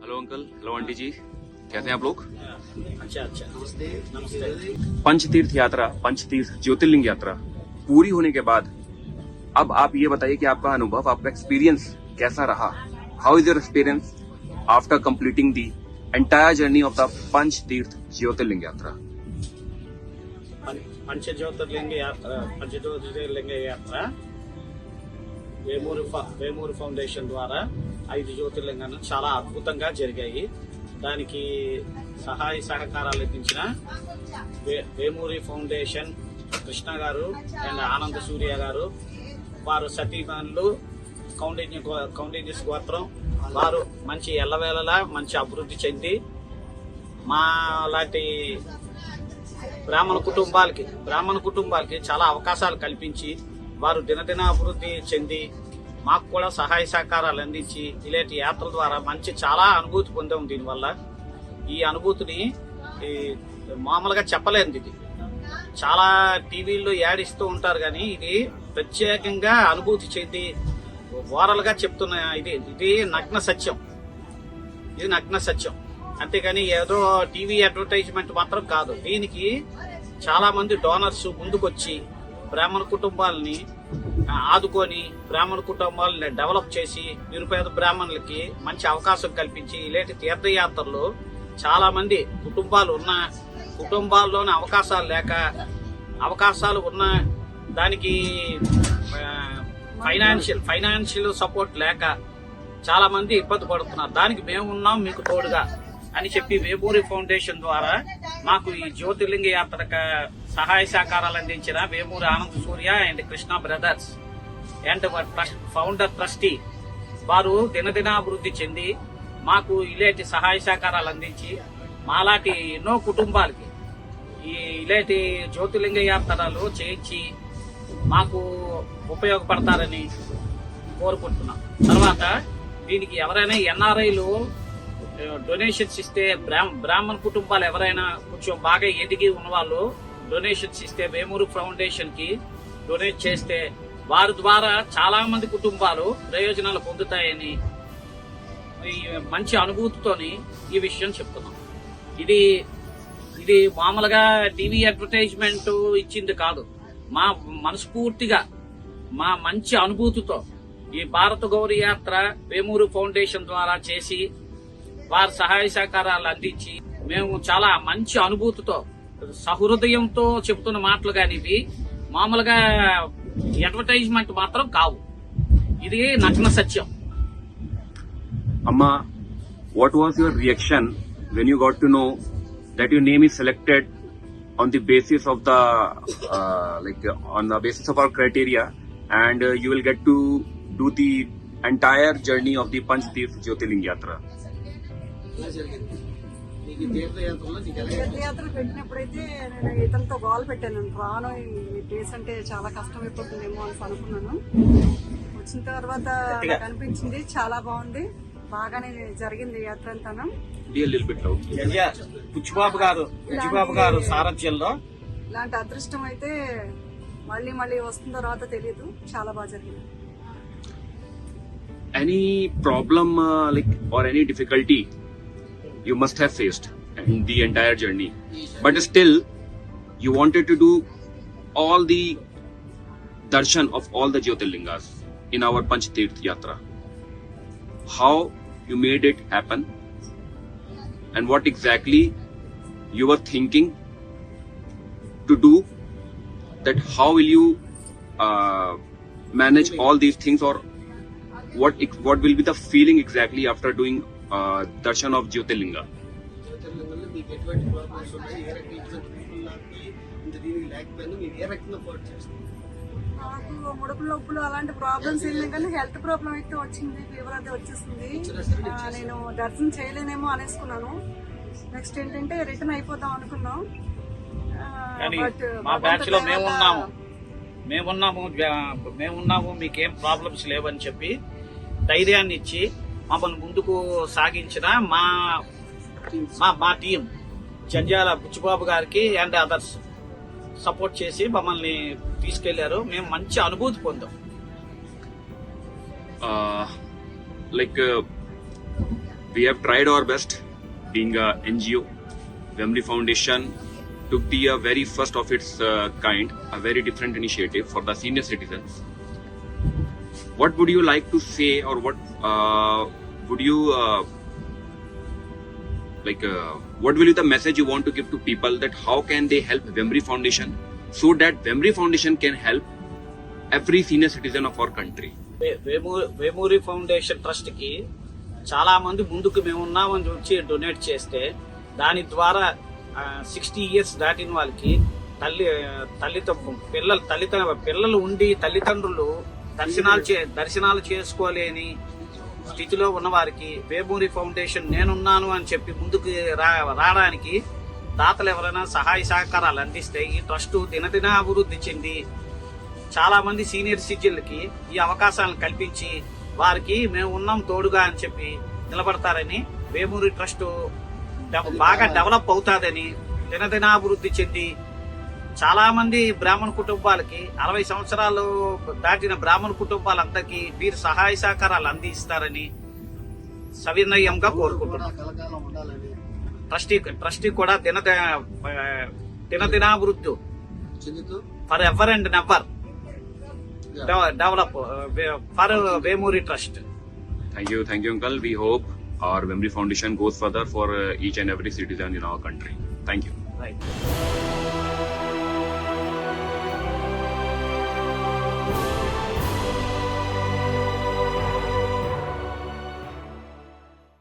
Hello uncle, hello aunty जी, कैसे हैं आप लोग? अच्छा अच्छा नमस्ते। पंचतीर्थ यात्रा, पंचतीर्थ ज्योतिर्लिंग यात्रा पूरी होने के बाद अब आप ये बताइए कि आपका अनुभव, आपका एक्सपीरियंस कैसा रहा? How is your experience after completing the entire journey of the Panchtirth Jyotirlinga yatra? Panchajyotirlinga యాత్ర వేమూరు ఫౌండేషన్ ద్వారా 5 జ్యోతిర్లింగాలు చాలా అద్భుతంగా జరిగాయి. దానికి సహాయ సహకారాలు అందించిన వేమూరి ఫౌండేషన్ కృష్ణ గారు అండ్ ఆనంద సూర్య గారు, వారు సతీమణులు కౌండిన్యస్ గోత్రం వారు మంచి ఎల్లవేళలా మంచి అభివృద్ధి చెంది మా లాంటి బ్రాహ్మణ కుటుంబాలకి చాలా అవకాశాలు కల్పించి వారు దినదిన అభివృద్ధి చెంది మాకు కూడా సహాయ సహకారాలు అందించి ఇలాంటి యాత్రల ద్వారా మంచి చాలా అనుభూతి పొందాం. దీనివల్ల ఈ అనుభూతిని మామూలుగా చెప్పలేదు. ఇది చాలా టీవీల్లో యాడ్ ఇస్తూ ఉంటారు, కానీ ఇది ప్రత్యేకంగా అనుభూతి చెంది ఓరల్గా చెప్తున్న ఇది నగ్న సత్యం. ఇది నగ్న సత్యం, అంతేగాని ఏదో టీవీ అడ్వర్టైజ్మెంట్ మాత్రం కాదు. దీనికి చాలా మంది డోనర్స్ ముందుకొచ్చి బ్రాహ్మణ కుటుంబాలని ఆదుకొని బ్రాహ్మణ కుటుంబాలని డెవలప్ చేసి నిరుపేద బ్రాహ్మణులకి మంచి అవకాశం కల్పించి ఇలాంటి తీర్థయాత్రలు చాలా మంది కుటుంబాల్లోని అవకాశాలు లేక, అవకాశాలు ఉన్న దానికి ఫైనాన్షియల్ సపోర్ట్ లేక చాలా మంది ఇబ్బంది పడుతున్నారు. దానికి మేము ఉన్నాం మీకు తోడుగా అని చెప్పి వేమూరి ఫౌండేషన్ ద్వారా మాకు ఈ జ్యోతిర్లింగ యాత్రకు సహాయ సహకారాలు అందించిన Vemuri Ananda Surya and Krishna brothers and founder trustee వారు దినదినాభివృద్ధి చెంది మాకు ఇలాంటి సహాయ సహకారాలు అందించి మాలాంటి ఎన్నో కుటుంబాలకి ఇలాంటి జ్యోతిర్లింగ యాత్రలు చేయించి మాకు ఉపయోగపడతారని కోరుకుంటున్నాం. తర్వాత దీనికి ఎవరైనా ఎన్ఆర్ఐలు డొనేషన్స్ ఇస్తే, బ్రాహ్మణ కుటుంబాలు ఎవరైనా కొంచెం బాగా ఎదిగి ఉన్నవాళ్ళు డొనేషన్స్ ఇస్తే వేమూరు ఫౌండేషన్ కి డొనేట్ చేస్తే వారి ద్వారా చాలా మంది కుటుంబాలు ప్రయోజనాలు పొందుతాయని మంచి అనుభూతితోని ఈ విషయం చెప్తున్నాం. ఇది మామూలుగా టీవీ అడ్వర్టైజ్మెంట్ ఇచ్చింది కాదు. మా మనస్ఫూర్తిగా మా మంచి అనుభూతితో ఈ భారత గౌరీ యాత్ర వేమూరు ఫౌండేషన్ ద్వారా చేసి వారి సహాయ సహకారాలు అందించి మేము చాలా మంచి అనుభూతితో సహృదయంతో చెబుతున్న మాటలు కానీ ఇవి మామూలుగా అడ్వర్టైజ్మెంట్ మాత్రం కావు. ఇది నగ్న సత్యం. అమ్మా, what was your reaction when you got to know that your name is selected on the basis of the on the basis of our criteria, and you will get to do the entire journey of the Panchtirth Jyotirling Yatra? తీర్థయాత్ర పెట్టినప్పుడైతే నేను ఇతనితో goal పెట్టాను, రాను ఈ place అంటే చాలా కష్టమైపోతుందేమో అని అనుకున్నాను. వచ్చిన తర్వాత నాకు అనిపించింది చాలా బాగుంది, బాగానే జరిగింది యాత్ర అంతా. బుచ్చిబాబు గారు సారథ్యంలో ఇలాంటి అదృష్టం అయితే మళ్ళీ వస్తుందో రాదో తెలియదు. చాలా బాగా జరిగింది. Any problem or any difficulty you must have faced in the entire journey, but still you wanted to do all the darshan of all the Jyotirlingas in our Panchtirth Yatra. How you made it happen, and what exactly you were thinking to do, that how will you manage all these things, or what will be the feeling exactly after doing darshan of Jyotirlinga? నాకు ముడుపులు నొప్పులు అలాంటి problems ఏం లేదు, కానీ health problem అయితే వచ్చింది, fever అయితే వచ్చేసింది. నేను దర్శనం చేయలేనేమో అనేసుకున్నాను. నెక్స్ట్ ఏంటంటే రిటర్న్ అయిపోదాం అనుకున్నాం. మా బ్యాచ్ లో మేమున్నాము మీకేం ప్రాబ్లమ్స్ లేవని చెప్పి ధైర్యాన్ని ఇచ్చి మమ్మల్ని ముందుకు సాగించిన మా టీం జంజాల బుచ్చిబాబు గారికి అండ్ అదర్స్ సపోర్ట్ చేసి మమ్మల్ని తీసుకెళ్లారు. మేము మంచి అనుభూతి పొందాం. We have tried our best being a NGO. Vemri Foundation took the very first of its kind, a very different initiative for the senior citizens. What would you like to say, or what would you what will be the message you want to give to people, that how can they help Vemri Foundation so that Vemri Foundation can help every senior citizen of our country? Vemuri foundation trust కి చాలా మంది ముందుకు మేము ఉన్నామని వచ్చి donate చేస్తే దాని ద్వారా 60 ఇయర్స్ దాటిన వాళ్ళకి పిల్లలు ఉండి తల్లిదండ్రులు దర్శనాలు చేసుకోలేని స్థితిలో ఉన్న వారికి వేమూరి ఫౌండేషన్ నేనున్నాను అని చెప్పి ముందుకు రావడానికి దాతలు ఎవరైనా సహాయ సహకారాలు అందిస్తే ఈ ట్రస్ట్ దినదిన అభివృద్ధి చెంది చాలా మంది సీనియర్ సిటిజన్లకి ఈ అవకాశాలను కల్పించి వారికి మేము ఉన్నాం తోడుగా అని చెప్పి నిలబడతారని, వేమూరి ట్రస్ట్ బాగా డెవలప్ అవుతాదని, దినదినాభివృద్ధి చెంది చాలా మంది బ్రాహ్మణ కుటుంబాలకి 60 సంవత్సరాలు దాటిన బ్రాహ్మణ కుటుంబాలందరికీ వీరు సహాయ సహకారాలు అందిస్తారని సవినయంగా కోరుకుంటున్నాం. ట్రస్టీ కూడా దినదినాభివృద్ధి forever and never develop for Vemuri trust. Thank you, uncle. We hope our Vemri Foundation goes further for each and every citizen in our country. Thank you. Right.